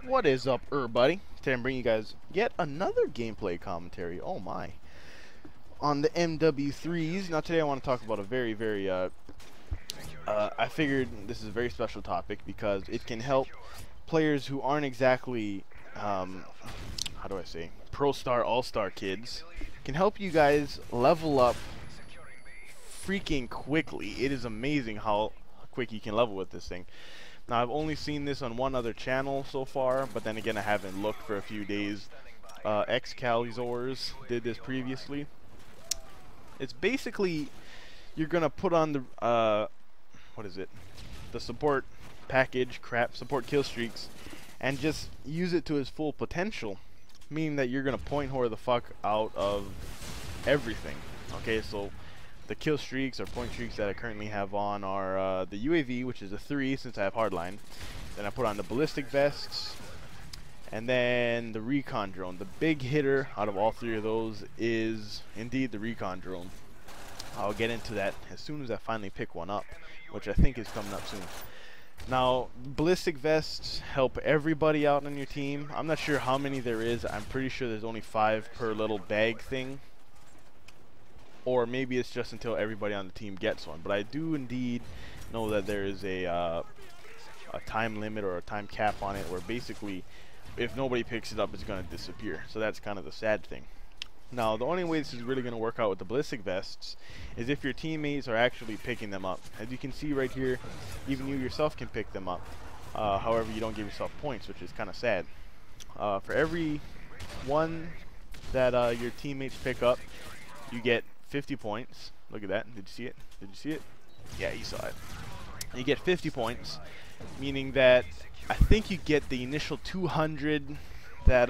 What is up, everybody? Today I'm bringing you guys yet another gameplay commentary. Oh my. On the MW3s. Now today I want to talk about a very, I figured this is a very special topic because it can help players who aren't exactly, how do I say, pro-star, all-star kids. Can help you guys level up freaking quickly. It is amazing how quick you can level with this thing. Now, I've only seen this on one other channel so far, but then again, I haven't looked for a few days. Excalizors did this previously. It's basically, you're going to put on the, what is it? The support package, support kill streaks, and just use it to its full potential. Meaning that you're going to point whore the fuck out of everything. Okay, so the kill streaks or point streaks that I currently have on are the UAV, which is a 3 since I have hardline. Then I put on the ballistic vests, and then the Recon drone. The big hitter out of all three of those is indeed the Recon drone. I'll get into that as soon as I finally pick one up, which I think is coming up soon. Now, ballistic vests help everybody out on your team. I'm not sure how many there is. I'm pretty sure there's only 5 per little bag thing. Or maybe it's just until everybody on the team gets one. But I do indeed know that there is a time limit or a time cap on it, where basically if nobody picks it up, it's going to disappear. So that's kind of the sad thing. Now, the only way this is really going to work out with the ballistic vests is if your teammates are actually picking them up. As you can see right here, even you yourself can pick them up. However, you don't give yourself points, which is kind of sad. For every one that your teammates pick up, you get 50 points. Look at that. Did you see it? Did you see it? Yeah, you saw it. You get 50 points, meaning that I think you get the initial 200 that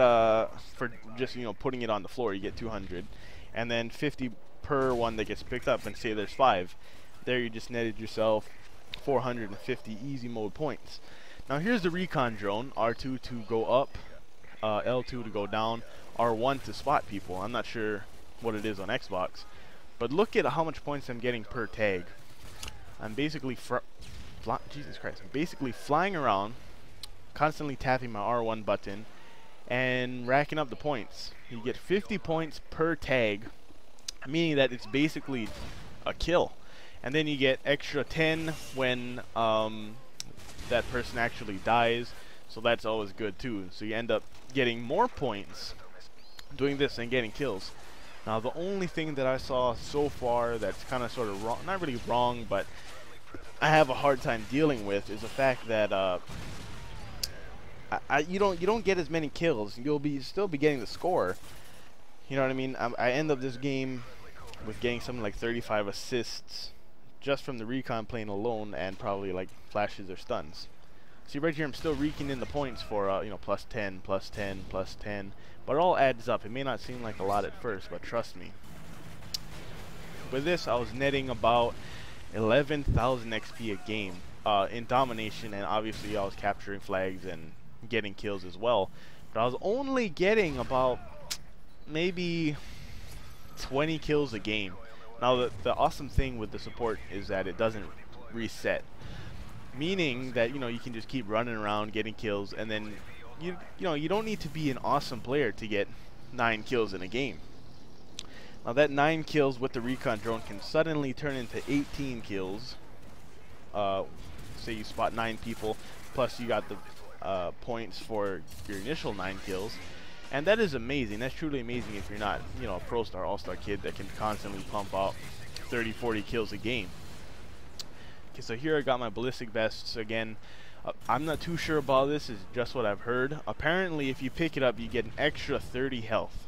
for just, you know, putting it on the floor, you get 200, and then 50 per one that gets picked up. And say there's 5. There you just netted yourself 450 easy mode points. Now here's the Recon drone. R2 to go up, L2 to go down, R1 to spot people. I'm not sure what it is on Xbox, but look at how much points I'm getting per tag. I'm basically Jesus Christ, I'm basically flying around, constantly tapping my R1 button and racking up the points. You get 50 points per tag, meaning that it's basically a kill. And then you get extra 10 when that person actually dies, so that's always good too. So you end up getting more points doing this and getting kills. Now, the only thing that I saw so far that's kind of sort of wrong, not really wrong, but I have a hard time dealing with, is the fact that you don't get as many kills. You'll still be getting the score. You know what I mean? I end up this game with getting something like 35 assists just from the Recon plane alone, and probably like flashes or stuns. See right here, I'm still raking in the points for you know, plus 10, plus 10, plus 10, but it all adds up. It may not seem like a lot at first, but trust me. With this, I was netting about 11,000 XP a game in domination, and obviously I was capturing flags and getting kills as well. But I was only getting about maybe 20 kills a game. Now, the awesome thing with the support is that it doesn't reset. Meaning that, you know, you can just keep running around getting kills, and then you know, you don't need to be an awesome player to get 9 kills in a game. Now that 9 kills with the Recon drone can suddenly turn into 18 kills. Say you spot 9 people, plus you got the points for your initial 9 kills, and that is amazing. That's truly amazing if you're not, you know, a pro-star, all-star kid that can constantly pump out 30, 40 kills a game. Okay, so here I got my ballistic vests again. I'm not too sure about this, is just what I've heard. Apparently, if you pick it up, you get an extra 30 health.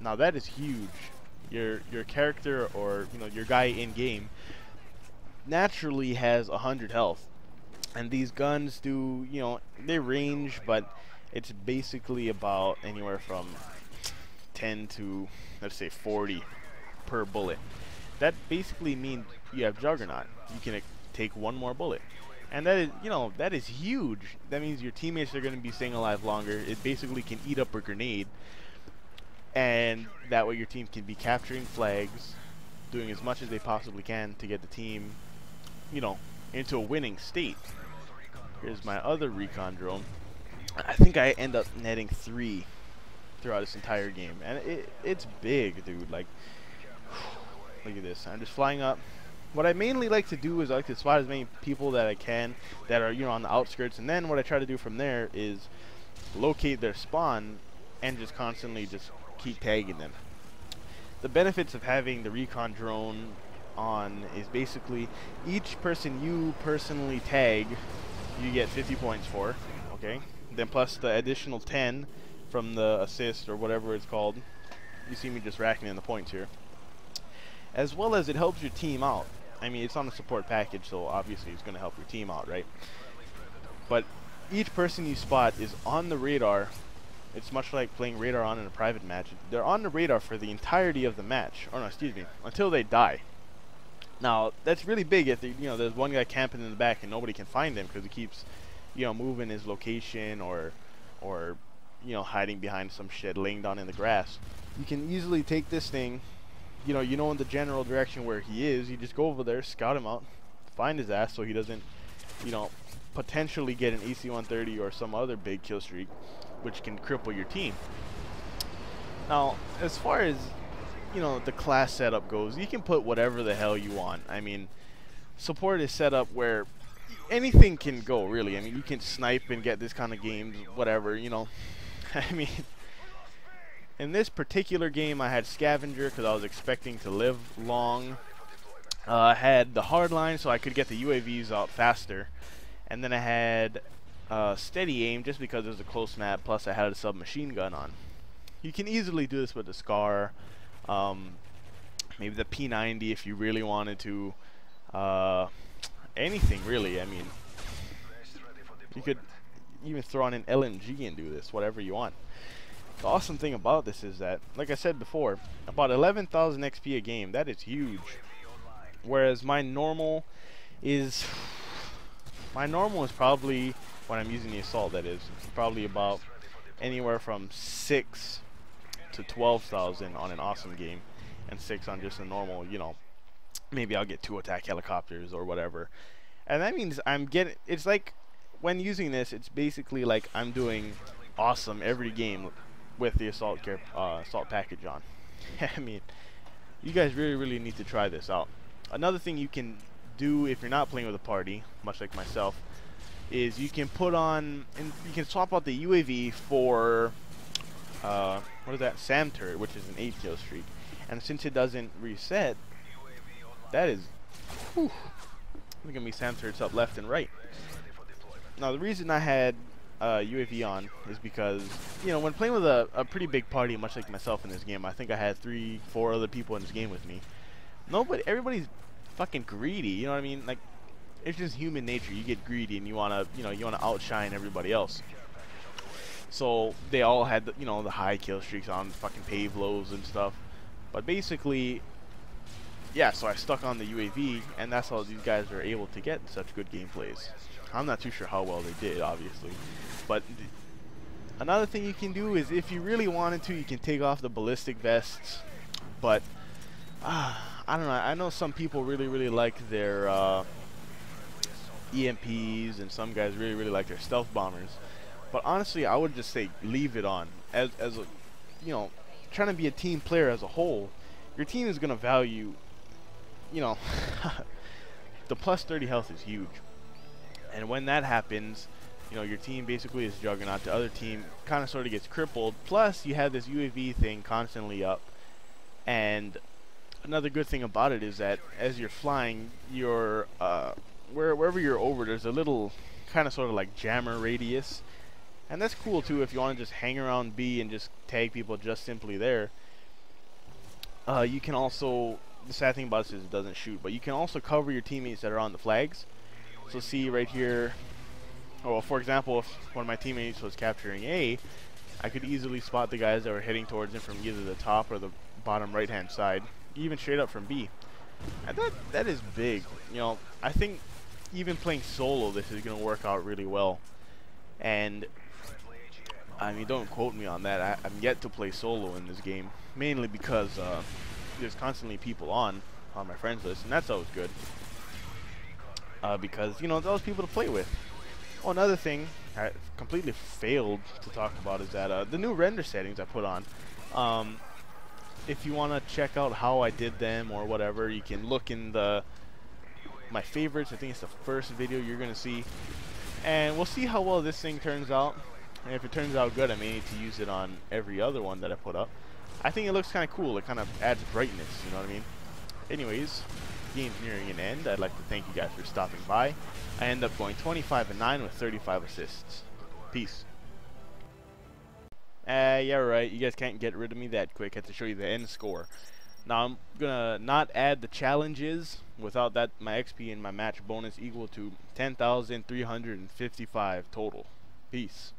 Now that is huge. Your character, or you know, your guy in game, naturally has 100 health, and these guns do, you know, they range, but it's basically about anywhere from 10 to, let's say, 40 per bullet. That basically means you have Juggernaut. You can take one more bullet, and that is, you know, that is huge. That means your teammates are going to be staying alive longer. It basically can eat up a grenade, and that way your team can be capturing flags, doing as much as they possibly can to get the team, you know, into a winning state. Here's my other Recon drone. I think I end up netting 3 throughout this entire game, and it's big, dude. Like, look at this. I'm just flying up. What I mainly like to do is I like to spot as many people that I can that are, you know, on the outskirts, and then what I try to do from there is locate their spawn and just constantly just keep tagging them. The benefits of having the Recon drone on is basically each person you personally tag, you get 50 points for, okay? Then plus the additional 10 from the assist or whatever it's called. You see me just racking in the points here. As well as it helps your team out. I mean, it's on a support package, so obviously it's going to help your team out, right? But each person you spot is on the radar. It's much like playing radar on in a private match. They're on the radar for the entirety of the match, or no, excuse me, until they die. Now, that's really big if you know there's one guy camping in the back and nobody can find him because he keeps, you know, moving his location or you know, hiding behind some shit, laying down in the grass. You can easily take this thing, you know in the general direction where he is. You just go over there, scout him out, find his ass so he doesn't, you know, potentially get an AC-130 or some other big kill streak, which can cripple your team. Now, as far as, you know, the class setup goes, you can put whatever the hell you want. I mean, support is set up where anything can go, really. I mean, you can snipe and get this kind of games, whatever, you know. I mean, in this particular game, I had Scavenger because I was expecting to live long. I had the hardline so I could get the UAVs out faster. And then I had steady aim just because it was a close map, plus I had a submachine gun on. You can easily do this with the SCAR, maybe the P90 if you really wanted to. Anything really. I mean, you could even throw on an LMG and do this, whatever you want. The awesome thing about this is that, like I said before, about 11,000 XP a game, that is huge. Whereas my normal is probably, when I'm using the assault, that is, probably about anywhere from 6 to 12,000 on an awesome game, and 6 on just a normal, you know, maybe I'll get 2 attack helicopters or whatever. And that means I'm getting, it's like, when using this, it's basically like I'm doing awesome every game with the assault package on. I mean, you guys really need to try this out. Another thing you can do if you're not playing with a party, much like myself, is you can put on, and you can swap out the UAV for what is that, SAM turret, which is an 8 kill streak. And since it doesn't reset, that is, whew, look at me, SAM turrets up left and right. Now the reason I had UAV on is because, you know, when playing with a pretty big party, much like myself in this game, I think I had 3-4 other people in this game with me. Everybody's fucking greedy, you know what I mean? Like, it's just human nature. You get greedy and you wanna, you know, you wanna outshine everybody else. So they all had, the, you know, the high kill streaks on, fucking pave lows and stuff. But basically, yeah. So I stuck on the UAV, and that's how these guys are able to get such good gameplays. I'm not too sure how well they did, obviously, but another thing you can do is, if you really wanted to, you can take off the ballistic vests. But I don't know. I know some people really like their EMPs, and some guys really like their stealth bombers. But honestly, I would just say leave it on. As a, you know, trying to be a team player as a whole, your team is gonna value, you know, the plus 30 health is huge. And when that happens, you know, your team basically is juggernaut. The other team kind of sort of gets crippled. Plus, you have this UAV thing constantly up. And another good thing about it is that as you're flying, you're wherever you're over, there's a little kind of sort of like jammer radius. And that's cool too if you want to just hang around B and just tag people just simply there. You can also, the sad thing about this is it doesn't shoot, but you can also cover your teammates that are on the flags. So see right here, well, for example, if one of my teammates was capturing A, I could easily spot the guys that were heading towards him from either the top or the bottom right hand side, even straight up from B. And that is big. You know, I think even playing solo, this is going to work out really well. And I mean, don't quote me on that. I'm yet to play solo in this game, mainly because there's constantly people on my friends list, and that's always good. Because, you know, there's always people to play with. Oh, another thing, I completely failed to talk about is that the new render settings I put on. If you want to check out how I did them or whatever, you can look in my favorites. I think it's the first video you're gonna see, and we'll see how well this thing turns out. And if it turns out good, I may need to use it on every other one that I put up. I think it looks kind of cool. It kind of adds brightness, you know what I mean? Anyways, game's nearing an end. I'd like to thank you guys for stopping by. I end up going 25-9 with 35 assists. Peace. Yeah, right. You guys can't get rid of me that quick. I have to show you the end score. Now, I'm gonna not add the challenges. Without that, my XP and my match bonus equal to 10,355 total. Peace.